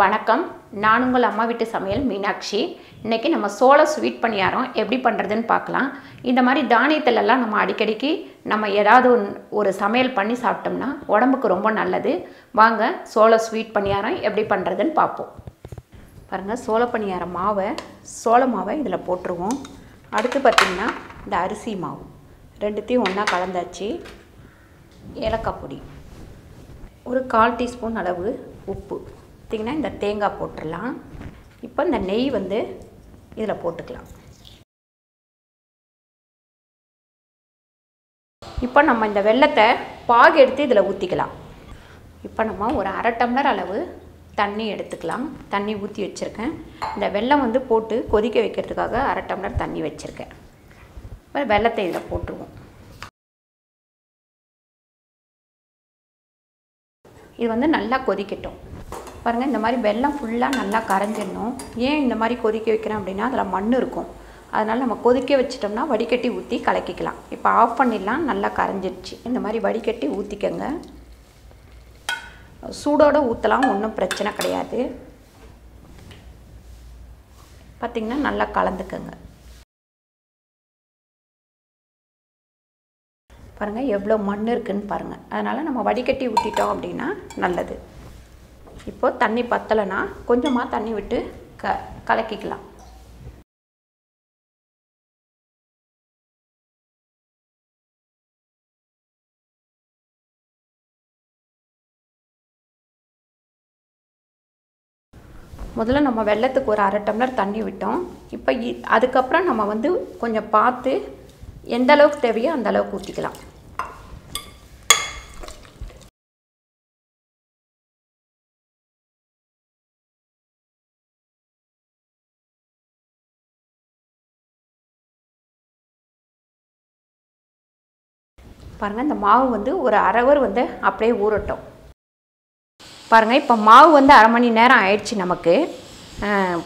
வணக்கம். நான் உங்கள் அம்மா வீட்டு சமையல் மீனாட்சி. இன்றைக்கி நம்ம சோள ஸ்வீட் பணியாரம் எப்படி பண்ணுறதுன்னு பார்க்கலாம். இந்த மாதிரி தானியத்திலெல்லாம் நம்ம அடிக்கடிக்கு நம்ம ஏதாவது ஒரு சமையல் பண்ணி சாப்பிட்டோம்னா உடம்புக்கு ரொம்ப நல்லது. வாங்க சோள ஸ்வீட் பணியாரம் எப்படி பண்ணுறதுன்னு பார்ப்போம். பாருங்கள், சோள பணியாரம் சோள மாவை இதில் போட்டுருவோம். அடுத்து பார்த்திங்கன்னா இந்த அரிசி மாவு ரெண்டுத்தையும் ஒன்றா கலந்தாச்சு. ஏலக்காய் பொடி, ஒரு 1/4 டீஸ்பூன் அளவு உப்பு, பார்த்திங்கன்னா இந்த தேங்காய் போட்டுடலாம். இப்போ இந்த நெய் இதில் போட்டுக்கலாம். இப்போ நம்ம இந்த வெல்லத்தை பாகு எடுத்து இதில் ஊற்றிக்கலாம். இப்போ நம்ம ஒரு 1/2 டம்ளர் அளவு தண்ணி எடுத்துக்கலாம். தண்ணி ஊற்றி வச்சுருக்கேன். இந்த வெல்லம் போட்டு கொதிக்க வைக்கிறதுக்காக 1/2 டம்ளர் தண்ணி வச்சுருக்கேன். இப்போ வெல்லத்தை இதில் போட்டுருவோம். இது நல்லா கொதிக்கட்டும். பாருங்கள், இந்த மாதிரி வெல்லம் ஃபுல்லாக நல்லா கரைஞ்சிடணும். ஏன் இந்த மாதிரி கொதிக்க வைக்கிறேன் அப்படின்னா அதில் மண் இருக்கும். அதனால் நம்ம கொதிக்க வச்சிட்டோம்னா வடிகட்டி ஊற்றி கலக்கிக்கலாம். இப்போ ஆஃப் பண்ணிடலாம். நல்லா கரைஞ்சிடுச்சு. இந்த மாதிரி வடிகட்டி ஊற்றிக்கங்க. சூடோடு ஊற்றலாம், ஒன்றும் பிரச்சனை கிடையாது. பார்த்திங்கன்னா நல்லா கலந்துக்கங்க. பாருங்கள் எவ்வளோ மண் இருக்குதுன்னு பாருங்கள். அதனால் நம்ம வடிகட்டி ஊற்றிட்டோம் அப்படின்னா நல்லது. இப்போது தண்ணி பத்தலைன்னா கொஞ்சமாக தண்ணி விட்டு கலக்கிக்கலாம். முதல்ல நம்ம வெல்லத்துக்கு ஒரு 1/2 டம்ளர் தண்ணி விட்டோம். இப்போ அதுக்கப்புறம் நம்ம கொஞ்சம் பார்த்து எந்த அளவுக்கு தேவையோ அந்த அளவுக்கு ஊற்றிக்கலாம். பாருங்கள், இந்த மாவு ஒரு 1/2 ஹவர் அப்படியே ஊறட்டும். பாருங்கள், இப்போ மாவு 1/2 மணி நேரம் ஆயிடுச்சு. நமக்கு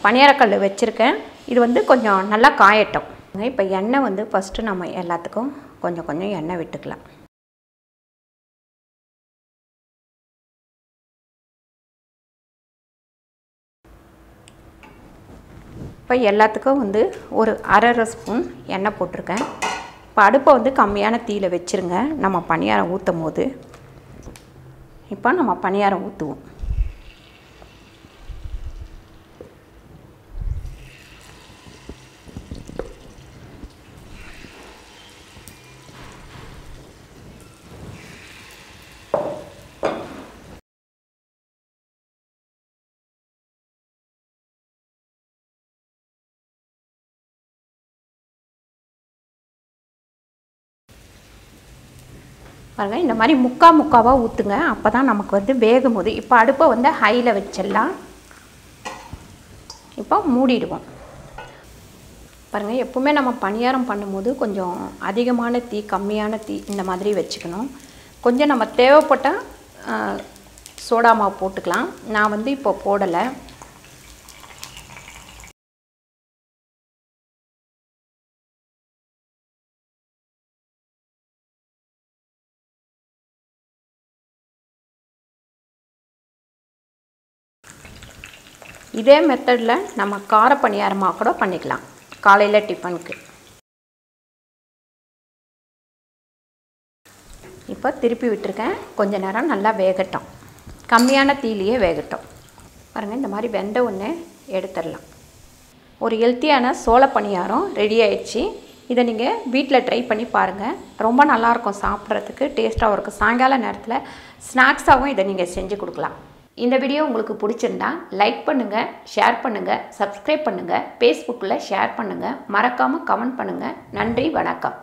பணியாரக்கல் வச்சுருக்கேன். இது கொஞ்சம் நல்லா காயட்டும். இப்போ எண்ணெய் ஃபஸ்ட்டு நம்ம எல்லாத்துக்கும் கொஞ்சம் கொஞ்சம் எண்ணெய் விட்டுக்கலாம். இப்போ எல்லாத்துக்கும் ஒரு 1/2 ஸ்பூன் எண்ணெய் போட்டிருக்கேன். இப்போ அடுப்பை கம்மியான தீயில வச்சுருங்க. நம்ம பணியாரம் ஊற்றும் போது இப்போ நம்ம பணியாரம் ஊற்றுவோம். பாருங்கள், இந்த மாதிரி முக்காவாக ஊற்றுங்க. அப்போ தான் நமக்கு வேகும் போது. இப்போ அடுப்பை ஹையில் வச்சிடலாம். இப்போ மூடிடுவோம். பாருங்கள், எப்போவுமே நம்ம பணியாரம் பண்ணும்போது கொஞ்சம் அதிகமான தீ கம்மியான தீ இந்த மாதிரி வச்சுக்கணும். கொஞ்சம் நம்ம தேவைப்பட்டால் சோடா மாவு போட்டுக்கலாம். நான் இப்போ போடலை. இதே மெத்தடில் நம்ம கார பணியாரமாக கூட பண்ணிக்கலாம், காலையில் டிஃபனுக்கு. இப்போ திருப்பி விட்டுருக்கேன். கொஞ்ச நேரம் நல்லா வேகட்டும். கம்மியான தீயிலேயே வேகட்டும். பாருங்கள், இந்த மாதிரி வெந்த ஒன்று எடுத்துடலாம். ஒரு ஹெல்த்தியான சோள பணியாரம் ரெடி ஆயிடுச்சு. இதை நீங்கள் வீட்டில் ட்ரை பண்ணி பாருங்கள். ரொம்ப நல்லாயிருக்கும், சாப்பிட்றதுக்கு டேஸ்ட்டாகவும் இருக்கும். சாயங்கால நேரத்தில் ஸ்நாக்ஸாகவும் இதை நீங்கள் செஞ்சு கொடுக்கலாம். இந்த வீடியோ உங்களுக்கு பிடிச்சிருந்தா லைக் பண்ணுங்கள், ஷேர் பண்ணுங்கள், சப்ஸ்கிரைப் பண்ணுங்கள், ஃபேஸ்புக்கில் ஷேர் பண்ணுங்கள், மறக்காமல் கமெண்ட் பண்ணுங்கள். நன்றி, வணக்கம்.